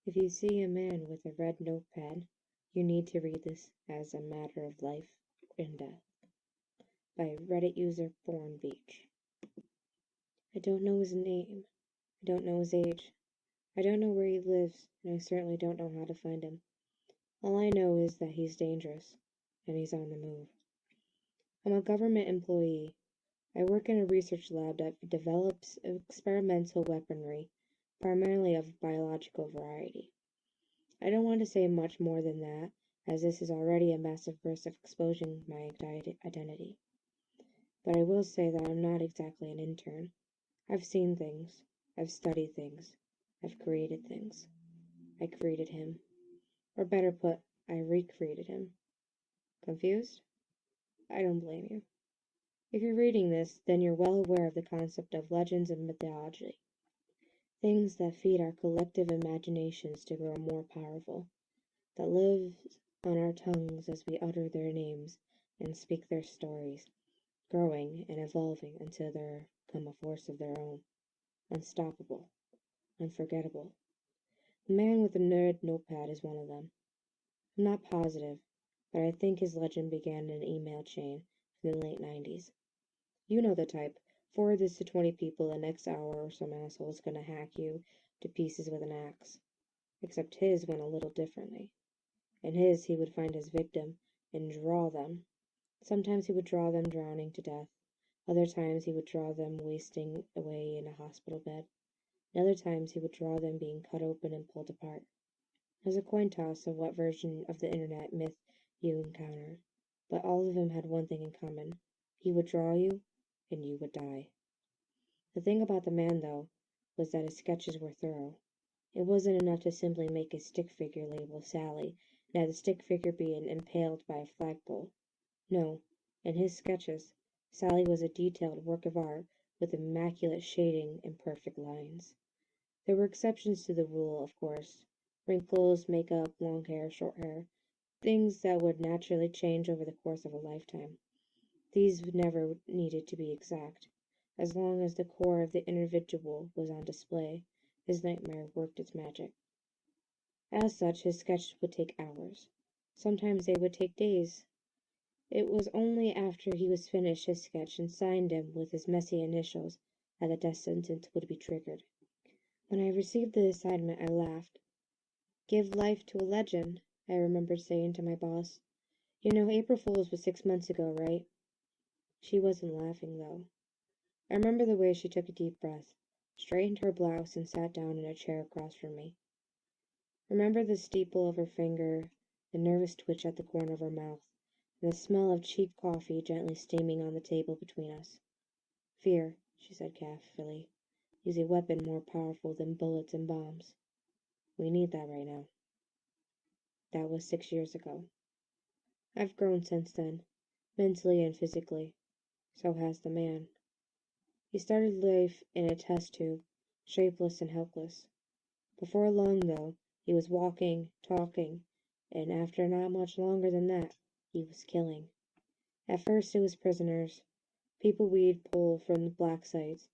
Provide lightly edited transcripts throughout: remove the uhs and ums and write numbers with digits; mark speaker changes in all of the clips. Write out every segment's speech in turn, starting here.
Speaker 1: If you see a man with a red notepad, you need to read this as a matter of life and death by Reddit user Born Beach. I don't know his name. I don't know his age. I don't know where he lives, and I certainly don't know how to find him. All I know is that he's dangerous, and he's on the move. I'm a government employee. I work in a research lab that develops experimental weaponry, primarily of biological variety. I don't want to say much more than that, as this is already a massive risk of exposing my identity. But I will say that I'm not exactly an intern. I've seen things. I've studied things. I've created things. I created him. Or better put, I recreated him. Confused? I don't blame you. If you're reading this, then you're well aware of the concept of legends and mythology. Things that feed our collective imaginations to grow more powerful, that live on our tongues as we utter their names and speak their stories, growing and evolving until they become a force of their own, unstoppable, unforgettable. The man with the nerd notepad is one of them. I'm not positive, but I think his legend began in an email chain from the late 90s. You know the type. Forward this to 20 people, and next hour or some asshole's gonna hack you to pieces with an axe. Except his went a little differently. In his, he would find his victim and draw them. Sometimes he would draw them drowning to death. Other times he would draw them wasting away in a hospital bed. And other times he would draw them being cut open and pulled apart. It was a coin toss of what version of the internet myth you encounter, but all of them had one thing in common. He would draw you, and you would die. The thing about the man, though, was that his sketches were thorough. It wasn't enough to simply make a stick figure labeled Sally and have the stick figure being impaled by a flagpole. No, in his sketches, Sally was a detailed work of art with immaculate shading and perfect lines. There were exceptions to the rule, of course. Wrinkles, makeup, long hair, short hair, things that would naturally change over the course of a lifetime. These never needed to be exact. As long as the core of the individual was on display, his nightmare worked its magic. As such, his sketches would take hours. Sometimes they would take days. It was only after he was finished his sketch and signed him with his messy initials that the death sentence would be triggered. When I received the assignment, I laughed. Give life to a legend, I remembered saying to my boss. You know, April Fool's was 6 months ago, right? She wasn't laughing, though. I remember the way she took a deep breath, straightened her blouse, and sat down in a chair across from me. Remember the steeple of her finger, the nervous twitch at the corner of her mouth, and the smell of cheap coffee gently steaming on the table between us. Fear, she said carefully, is a weapon more powerful than bullets and bombs. We need that right now. That was 6 years ago. I've grown since then, mentally and physically. So has the man. He started life in a test tube, shapeless and helpless. Before long, though, he was walking, talking, and after not much longer than that, he was killing. At first it was prisoners, people we'd pull from the black sites.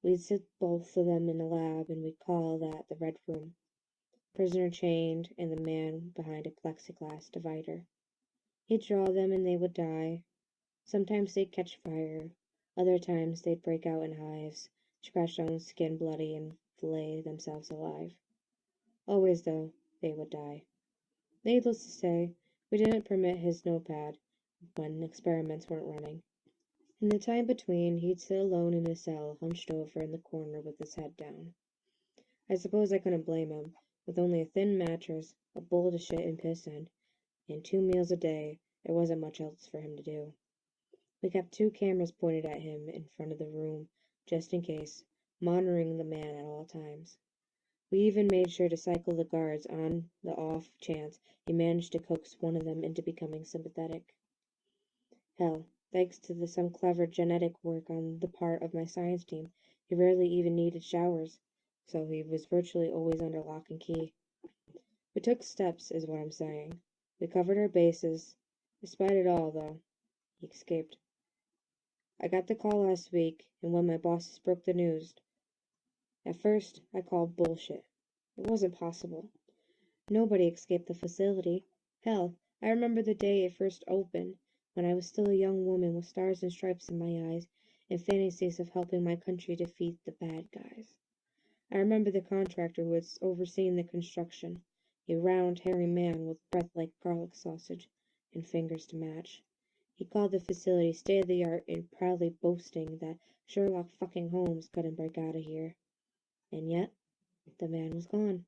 Speaker 1: We'd sit both of them in a lab, and we'd call that the Red Room. Prisoner chained, and the man behind a plexiglass divider. He'd draw them and they would die. Sometimes they'd catch fire. Other times they'd break out in hives, scratch their own skin bloody, and fillet themselves alive. Always, though, they would die. Needless to say, we didn't permit his notepad when experiments weren't running. In the time between, he'd sit alone in his cell, hunched over in the corner with his head down. I suppose I couldn't blame him. With only a thin mattress, a bowl to shit and piss in, and 2 meals a day, there wasn't much else for him to do. We kept 2 cameras pointed at him in front of the room, just in case, monitoring the man at all times. We even made sure to cycle the guards on the off chance he managed to coax one of them into becoming sympathetic. Hell, thanks to some clever genetic work on the part of my science team, he rarely even needed showers, so he was virtually always under lock and key. We took steps, is what I'm saying. We covered our bases. Despite it all, though, he escaped. I got the call last week, and when my bosses broke the news, at first I called bullshit. It wasn't possible. Nobody escaped the facility. Hell, I remember the day it first opened, when I was still a young woman with stars and stripes in my eyes and fantasies of helping my country defeat the bad guys. I remember the contractor who was overseeing the construction, a round, hairy man with breath like garlic sausage and fingers to match. He called the facility state of the art and proudly boasting that Sherlock fucking Holmes couldn't break out of here. And yet, the man was gone.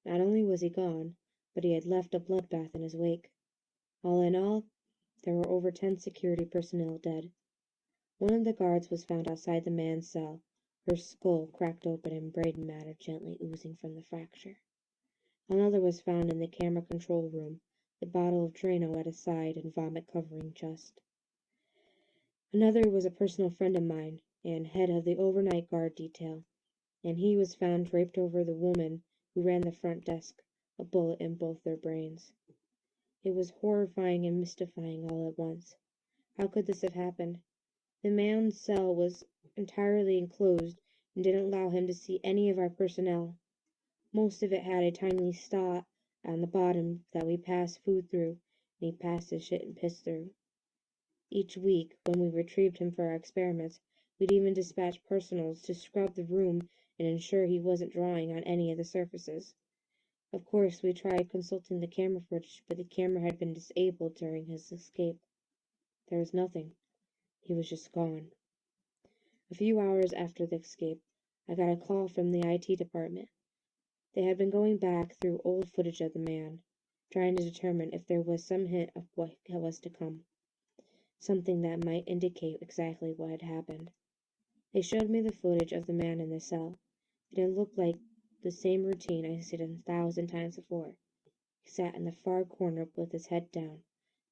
Speaker 1: Not only was he gone, but he had left a bloodbath in his wake. All in all, there were over 10 security personnel dead. One of the guards was found outside the man's cell, her skull cracked open and brain matter gently oozing from the fracture. Another was found in the camera control room, a bottle of Drano at his side and vomit covering chest. Another was a personal friend of mine and head of the overnight guard detail, and he was found draped over the woman who ran the front desk, a bullet in both their brains. It was horrifying and mystifying all at once. How could this have happened? The man's cell was entirely enclosed and didn't allow him to see any of our personnel. Most of it had a tiny slot on the bottom that we passed food through, and he passed his shit and piss through. Each week, when we retrieved him for our experiments, we'd even dispatch personals to scrub the room and ensure he wasn't drawing on any of the surfaces. Of course, we tried consulting the camera footage, but the camera had been disabled during his escape. There was nothing. He was just gone. A few hours after the escape, I got a call from the IT department. They had been going back through old footage of the man, trying to determine if there was some hint of what was to come, something that might indicate exactly what had happened. They showed me the footage of the man in the cell, and it looked like the same routine I had seen 1,000 times before. He sat in the far corner with his head down,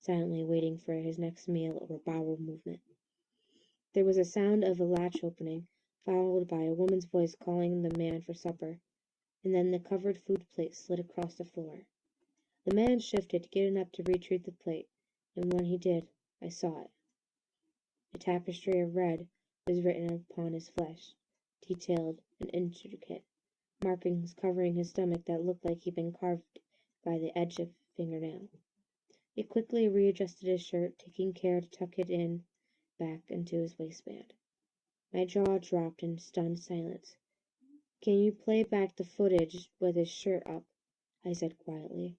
Speaker 1: silently waiting for his next meal or bowel movement. There was a sound of a latch opening, followed by a woman's voice calling the man for supper, and then the covered food plate slid across the floor. The man shifted, getting up to retrieve the plate, and when he did, I saw it. A tapestry of red was written upon his flesh, detailed and intricate, markings covering his stomach that looked like he'd been carved by the edge of a fingernail. He quickly readjusted his shirt, taking care to tuck it in back into his waistband. My jaw dropped in stunned silence. "Can you play back the footage with his shirt up?" I said quietly.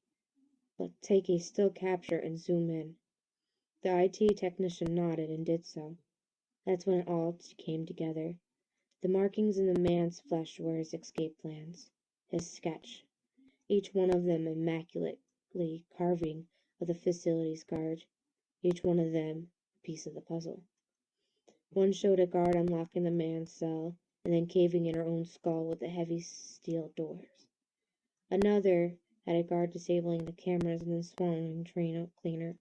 Speaker 1: "But take a still capture and zoom in." The IT technician nodded and did so. That's when it all came together. The markings in the man's flesh were his escape plans, his sketch, each one of them immaculately carving of the facility's guard, each one of them a piece of the puzzle. One showed a guard unlocking the man's cell and then caving in her own skull with the heavy steel doors. Another had a guard disabling the cameras and then swallowing Drano cleaner.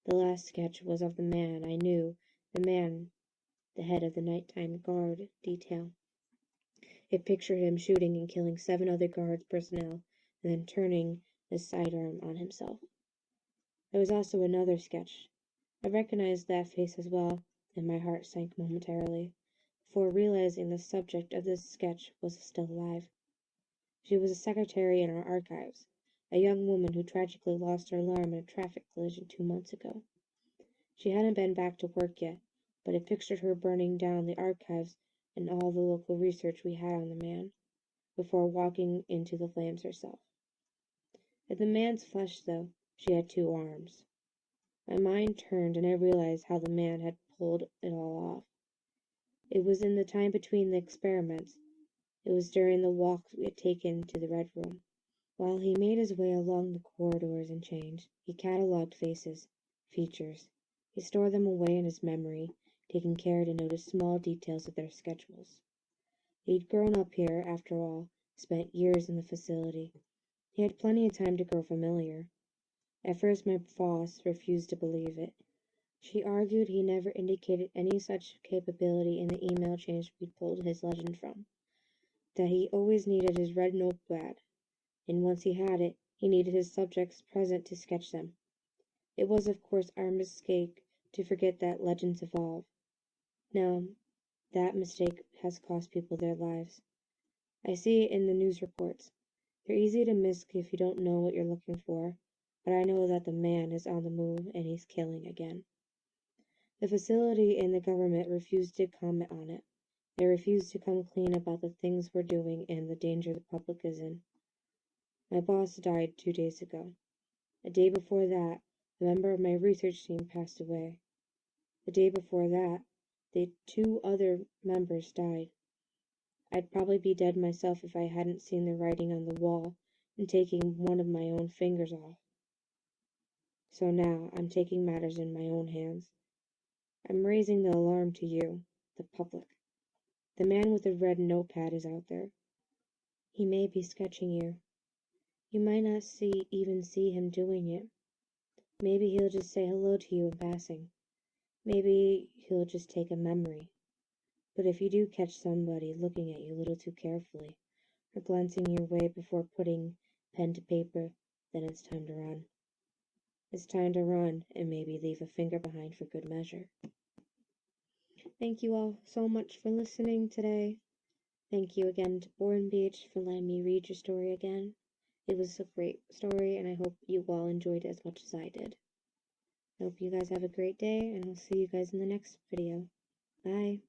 Speaker 1: The last sketch was of the man I knew, the head of the nighttime guard detail. It pictured him shooting and killing 7 other guard personnel and then turning his sidearm on himself. There was also another sketch. I recognized that face as well, and my heart sank momentarily, before realizing the subject of this sketch was still alive. She was a secretary in our archives, a young woman who tragically lost her alarm in a traffic collision 2 months ago. She hadn't been back to work yet, but it pictured her burning down the archives and all the local research we had on the man, before walking into the flames herself. In the man's flesh, though, she had 2 arms. My mind turned and I realized how the man had pulled it all off. It was in the time between the experiments. It was during the walk we had taken to the Red Room. While he made his way along the corridors and changed, he catalogued faces, features. He stored them away in his memory, taking care to notice small details of their schedules. He'd grown up here, after all, spent years in the facility. He had plenty of time to grow familiar. At first my boss refused to believe it. She argued he never indicated any such capability in the email chains we'd pulled his legend from, that he always needed his red notepad, and once he had it, he needed his subjects present to sketch them. It was, of course, our mistake to forget that legends evolve. Now, that mistake has cost people their lives. I see it in the news reports. They're easy to miss if you don't know what you're looking for, but I know that the man is on the move and he's killing again. The facility and the government refuse to comment on it. They refuse to come clean about the things we're doing and the danger the public is in. My boss died 2 days ago. A day before that, a member of my research team passed away. The day before that, the 2 other members died. I'd probably be dead myself if I hadn't seen the writing on the wall and taking one of my own fingers off. So now I'm taking matters in my own hands. I'm raising the alarm to you, the public. The man with the red notepad is out there. He may be sketching you. You might not even see him doing it. Maybe he'll just say hello to you in passing. Maybe he'll just take a memory. But if you do catch somebody looking at you a little too carefully, or glancing your way before putting pen to paper, then it's time to run. It's time to run and maybe leave a finger behind for good measure. Thank you all so much for listening today. Thank you again to Bourne Beach for letting me read your story again. It was a great story, and I hope you all enjoyed it as much as I did. I hope you guys have a great day, and I'll see you guys in the next video. Bye.